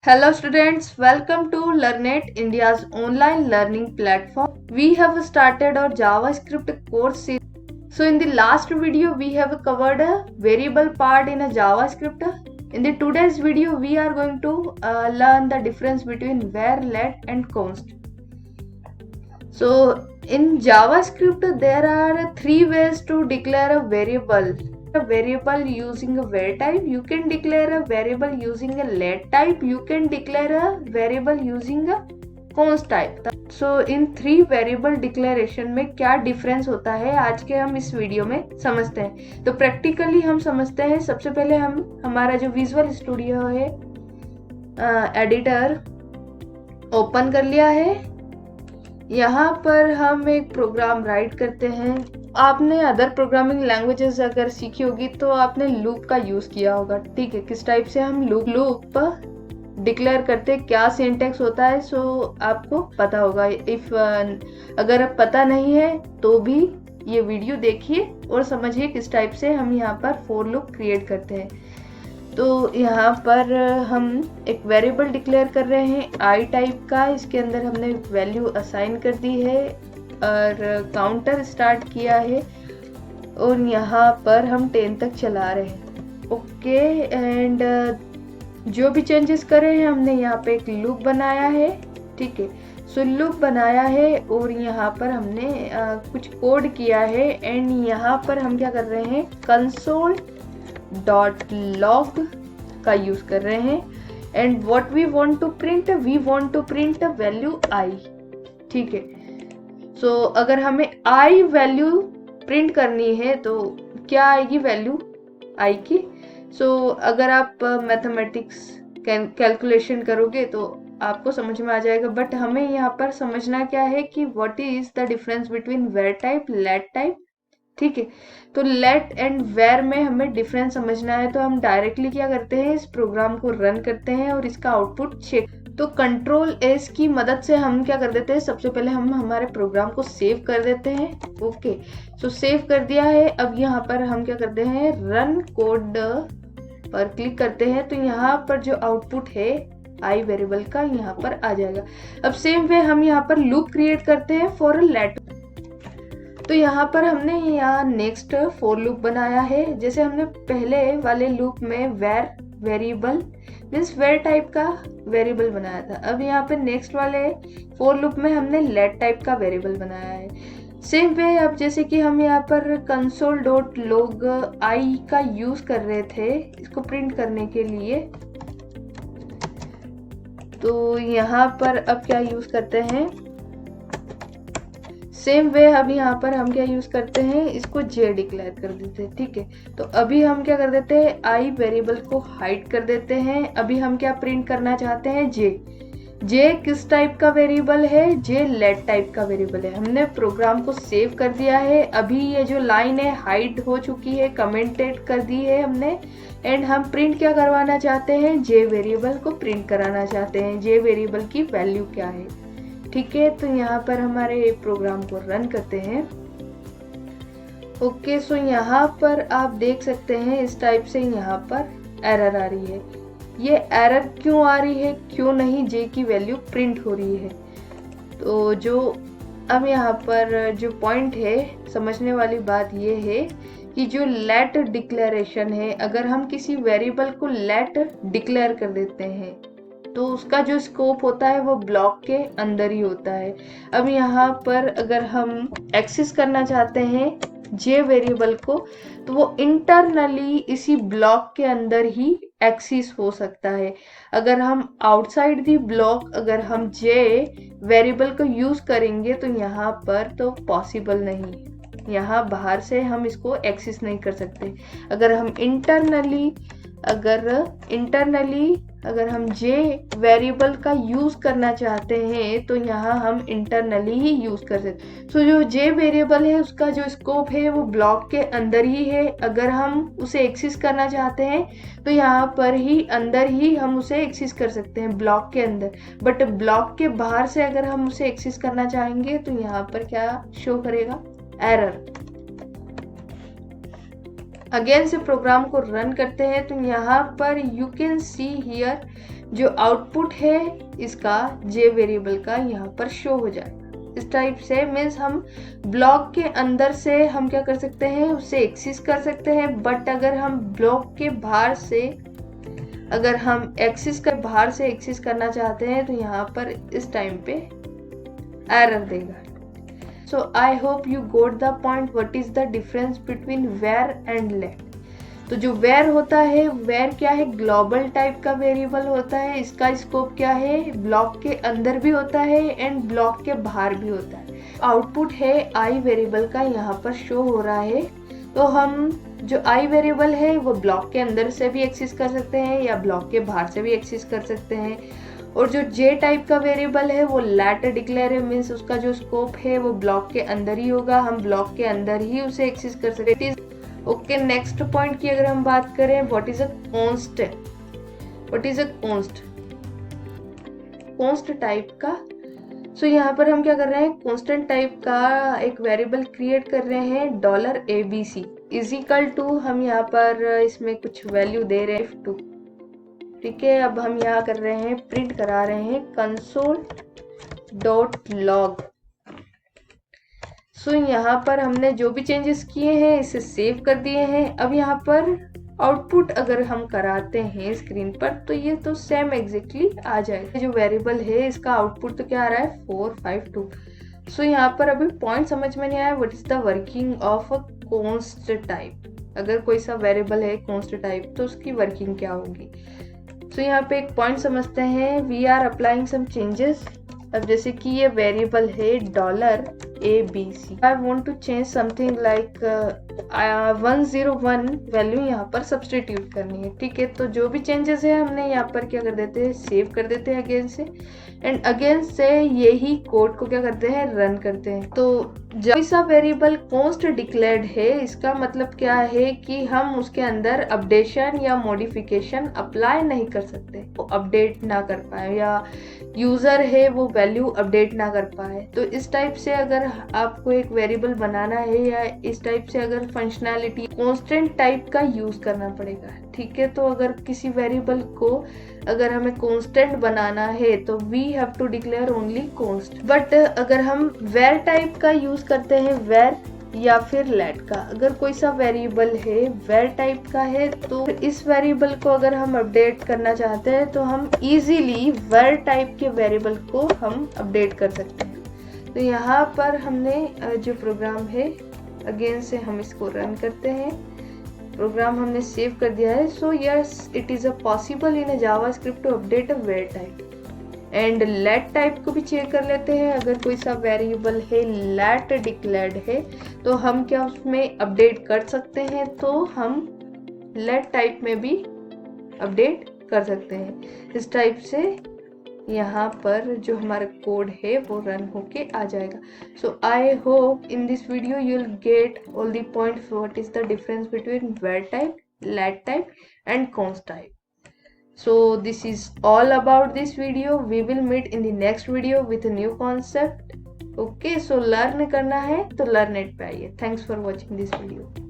Hello students, welcome to LearnIt, India's online learning platform. We have started our JavaScript course series. So in the last video, we have covered a variable part in a JavaScript. In the today's video, we are going to learn the difference between var, let and const. So in JavaScript, there are three ways to declare a variable. A variable using a var type, you can declare a variable using a let type, you can declare a variable using a const type. So in three variable declaration में क्या difference होता है आज के हम इस video में समझते हैं। तो प्रैक्टिकली हम समझते हैं। सबसे पहले हम हमारा जो विजुअल स्टूडियो है एडिटर ओपन कर लिया है। यहाँ पर हम एक प्रोग्राम राइट करते हैं। आपने अदर प्रोग्रामिंग लैंग्वेजेस अगर सीखी होगी तो आपने लूप का यूज किया होगा। ठीक है, किस टाइप से हम लूप डिक्लेयर करते हैं, क्या सिंटेक्स होता है, सो आपको पता होगा। इफ अगर पता नहीं है तो भी ये वीडियो देखिए और समझिए किस टाइप से हम यहाँ पर फॉर लूप क्रिएट करते हैं। तो यहाँ पर हम एक वेरिएबल डिक्लेयर कर रहे हैं आई टाइप का। इसके अंदर हमने वैल्यू असाइन कर दी है और काउंटर स्टार्ट किया है और यहाँ पर हम 10 तक चला रहे हैं। ओके, एंड जो भी चेंजेस करे हैं हमने यहाँ पे एक लूप बनाया है। ठीक है, सो लूप बनाया है और यहाँ पर हमने कुछ कोड किया है एंड यहाँ पर हम क्या कर रहे हैं, console.log का यूज कर रहे हैं and what we want to print value I. ठीक है, सो अगर हमें आई वैल्यू प्रिंट करनी है तो क्या आएगी वैल्यू आई की। सो अगर आप मैथमेटिक्स कैलकुलेशन करोगे तो आपको समझ में आ जाएगा, बट हमें यहाँ पर समझना क्या है कि what is the difference between var type let type. ठीक है, तो let एंड var में हमें डिफरेंस समझना है। तो हम डायरेक्टली क्या करते हैं, इस प्रोग्राम को रन करते हैं और इसका आउटपुट चेक। तो कंट्रोल एस की मदद से हम क्या कर देते हैं, सबसे पहले हम हमारे प्रोग्राम को सेव कर देते हैं। ओके, सो सेव कर दिया है। अब यहाँ पर हम क्या करते हैं, रन कोड पर क्लिक करते हैं तो यहाँ पर जो आउटपुट है आई वेरिएबल का यहाँ पर आ जाएगा। अब सेम वे हम यहाँ पर लूप क्रिएट करते हैं फॉर लेट। तो यहाँ पर हमने यहाँ नेक्स्ट फॉर लूप बनाया है। जैसे हमने पहले वाले लूप में वैर वेरिएबल मीन्स वेर टाइप का वेरिएबल बनाया था, अब यहाँ पे नेक्स्ट वाले फॉर लूप में हमने लेट टाइप का वेरिएबल बनाया है। सेम वे अब जैसे कि हम यहाँ पर console.log आई का यूज कर रहे थे इसको प्रिंट करने के लिए, तो यहाँ पर अब क्या यूज करते हैं, सेम वे अब यहाँ पर हम क्या यूज करते हैं, इसको जे डिक्लेयर कर देते हैं। ठीक है, तो अभी हम क्या कर देते हैं, आई वेरिएबल को हाइड कर देते हैं। अभी हम क्या प्रिंट करना चाहते हैं, जे किस टाइप का वेरिएबल है, जे लेट टाइप का वेरिएबल है। हमने प्रोग्राम को सेव कर दिया है। अभी ये जो लाइन है हाइड हो चुकी है, कमेंटेड कर दी है हमने एंड हम प्रिंट क्या करवाना चाहते हैं, जे वेरिएबल को प्रिंट कराना चाहते हैं, जे वेरिएबल की वैल्यू क्या है। ठीक है, तो यहाँ पर हमारे प्रोग्राम को रन करते हैं। ओके, सो यहाँ पर आप देख सकते हैं इस टाइप से यहाँ पर एरर आ रही है। ये एरर क्यों आ रही है, क्यों नहीं जे की वैल्यू प्रिंट हो रही है। तो जो अब यहाँ पर जो पॉइंट है समझने वाली बात ये है कि जो लेट डिक्लेरेशन है, अगर हम किसी वेरिएबल को लेट डिक्लेयर कर देते हैं तो उसका जो स्कोप होता है वो ब्लॉक के अंदर ही होता है। अब यहाँ पर अगर हम एक्सेस करना चाहते हैं जे वेरिएबल को तो वो इंटरनली इसी ब्लॉक के अंदर ही एक्सेस हो सकता है। अगर हम आउटसाइड दी ब्लॉक अगर हम जे वेरिएबल को यूज करेंगे तो यहाँ पर तो पॉसिबल नहीं, यहाँ बाहर से हम इसको एक्सेस नहीं कर सकते। अगर हम इंटरनली अगर हम जे वेरिएबल का यूज करना चाहते हैं तो यहाँ हम इंटरनली ही यूज कर सकते। सो जो जे वेरिएबल है उसका जो स्कोप है वो ब्लॉक के अंदर ही है। अगर हम उसे एक्सेस करना चाहते हैं तो यहाँ पर ही अंदर ही हम उसे एक्सेस कर सकते हैं ब्लॉक के अंदर, बट ब्लॉक के बाहर से अगर हम उसे एक्सेस करना चाहेंगे तो यहाँ पर क्या शो करेगा, एरर। अगेन से प्रोग्राम को रन करते हैं तो यहाँ पर यू कैन सी हियर जो आउटपुट है इसका जे वेरिएबल का यहाँ पर शो हो जाएगा। इस टाइप से मीन्स हम ब्लॉक के अंदर से हम क्या कर सकते हैं, उसे एक्सेस कर सकते हैं, बट अगर हम ब्लॉक के बाहर से अगर हम एक्सेस कर बाहर से एक्सेस करना चाहते हैं तो यहाँ पर इस टाइम पे एरर देगा। So I hope you got the point what is the difference between var and let. तो जो वेयर होता है, वेयर क्या है, ग्लोबल टाइप का वेरिएबल होता है। इसका स्कोप क्या है, ब्लॉक के अंदर भी होता है एंड ब्लॉक के बाहर भी होता है। आउटपुट है आई वेरिएबल का यहाँ पर शो हो रहा है। तो हम जो आई वेरिएबल है वो ब्लॉक के अंदर से भी एक्सेस कर सकते हैं या ब्लॉक के बाहर से भी एक्सेस कर सकते हैं। और जो जे टाइप का वेरिएबल है वो लेट डिक्लेयर है, मीन्स उसका जो स्कोप है वो ब्लॉक के अंदर ही होगा, हम ब्लॉक के अंदर ही उसे एक्सेस कर सकते हैं। ओके, नेक्स्ट पॉइंट की अगर हम बात करें, what is a constant, what is a const type का। सो यहाँ पर हम क्या कर रहे हैं, कांस्टेंट टाइप का एक वेरिएबल क्रिएट कर रहे हैं $abc इज इक्वल टू, हम यहाँ पर इसमें कुछ वैल्यू दे रहे हैं 2। ठीक है, अब हम यहाँ कर रहे हैं, प्रिंट करा रहे हैं console.log। सो यहाँ पर हमने जो भी चेंजेस किए हैं इसे सेव कर दिए हैं। अब यहाँ पर आउटपुट अगर हम कराते हैं स्क्रीन पर तो ये तो सेम एग्जैक्टली आ जाएगा। जो वेरिएबल है इसका आउटपुट तो क्या आ रहा है, 452। सो यहाँ पर अभी पॉइंट समझ में नहीं आया, what is the working of a const type. अगर कोई सा वेरिएबल है कॉन्स्ट टाइप तो उसकी वर्किंग क्या होगी। सो यहाँ पे एक पॉइंट समझते हैं, we are applying some changes. अब जैसे कि ये वेरिएबल है $abc, I want to change something like 101 value यहाँ पर सब्सटीट्यूट करनी है। ठीक है, तो जो भी चेंजेस है हमने यहाँ पर क्या कर देते हैं, सेव कर देते हैं अगेन से, एंड अगेन से यही कोड को क्या करते हैं, रन करते हैं। तो जब सा वेरिएबल कॉन्स्ट डिक्लेयर्ड है, इसका मतलब क्या है कि हम उसके अंदर अपडेशन या मॉडिफिकेशन अप्लाई नहीं कर सकते, वो अपडेट ना कर पाए, या यूजर है वो वैल्यू अपडेट ना कर पाए। तो इस टाइप से अगर आपको एक वेरिएबल बनाना है या इस टाइप से अगर फंक्शनैलिटी कांस्टेंट टाइप का यूज करना पड़ेगा। ठीक है, तो अगर किसी वेरिएबल को अगर हमें कांस्टेंट बनाना है तो we have to declare only const. But अगर हम वेर टाइप का यूज करते हैं, वेर या फिर लेट का, अगर कोई सा वेरिएबल है वेर टाइप का है तो इस वेरिएबल को अगर हम अपडेट करना चाहते हैं तो हम इजीली वेर टाइप के वेरिएबल को हम अपडेट कर सकते हैं। तो यहाँ पर हमने जो प्रोग्राम है अगेन से हम इसको रन करते हैं, प्रोग्राम हमने सेव कर दिया है। So yes, it is a possible in a JavaScript to update a var type. And let type को भी चेक कर लेते हैं, अगर कोई सा वेरिएबल है लेट डिक्लेयर्ड है तो हम क्या उसमें अपडेट कर सकते हैं, तो हम लेट टाइप में भी अपडेट कर सकते हैं। इस टाइप से यहाँ पर जो हमारा कोड है वो रन होके आ जाएगा। So I hope in this video you will get all the points, what is the difference between var type, let type and const type. So this is all about this video. We will meet in the next video with a new concept. Okay, so learn करना है तो learn it पे आइए. Thanks for watching this video.